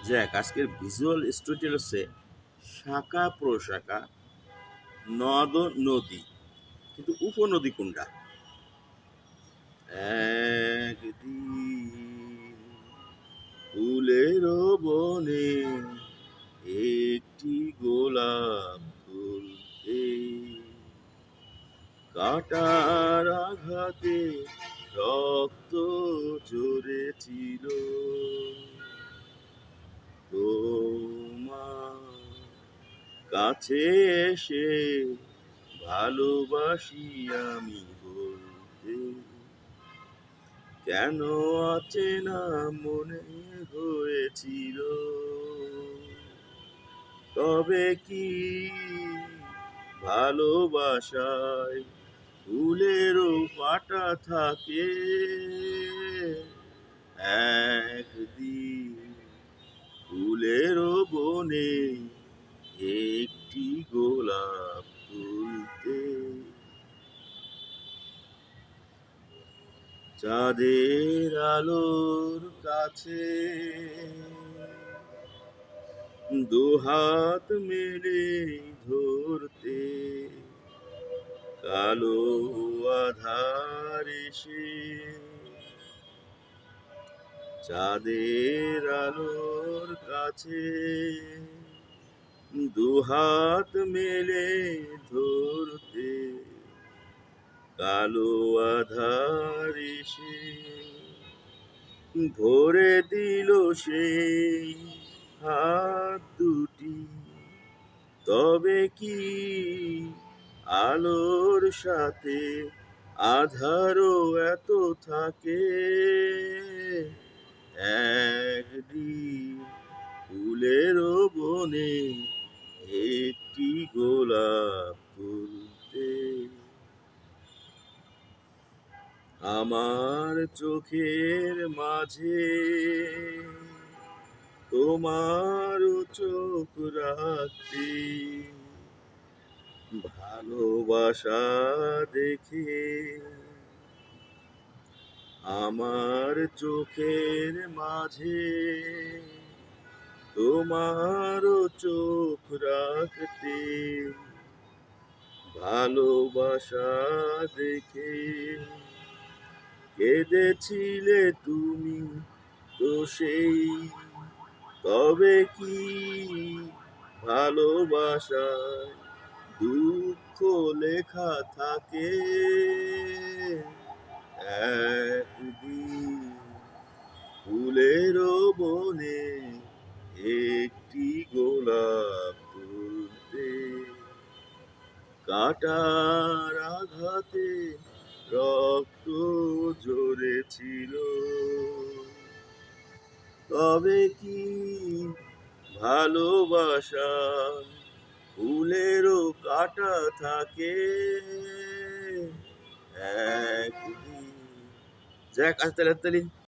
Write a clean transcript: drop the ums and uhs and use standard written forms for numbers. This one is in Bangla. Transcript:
যাক, আজকের ভিজুয়াল স্টোরিটা হচ্ছে শাখা প্রশাখা, নদ ও নদী, কিন্তু উপনদী কোনটা? একদিন ফুলের বনে একটি গোলাপ ফুলতে কাটার আঘাতে রক্ত ঝরেছিল। তোমার কাছে এসে ভালোবাসি আমি বলতে কেন অচেনা মনে হয়েছিল। তবে কি ভালোবাসায় ফুলেরও পাটা থাকে? একদিন ফুলেরও বনে একটি গোলাপ তুলতে চাঁদের আলোর কাছে দুহাত মেলে ধরতে কালো আধার এসে চাঁদের আলোর কাছে দুহাত মেলে ধরতে কালো আধার এসে ভরে দিল সেই হাত দুটি। তবে কি আলোর সাথে আধারও এত থাকে? একদিন ফুলেরও বনে একটি গোলাপ ফুলতে আমার চোখের মাঝে তোমারও চোখ রাখতে ভালোবাসা দেখে আমার চোখের মাঝে তোমারও চোখ রাখতে ভালোবাসা দেখে কেঁদেছিলে তুমি তো সেই। তবে কি ভালোবাসায় দুঃখ লেখা থাকে? একদিন ফুলেরও বনে একটি গোলাপ তুলতে কাটার আঘাতে রক্ত ঝরেছিল। তবে কি ভালোবাসা ফুলেরও কাটা থাকে? একদিন যাক, আজ তাহলে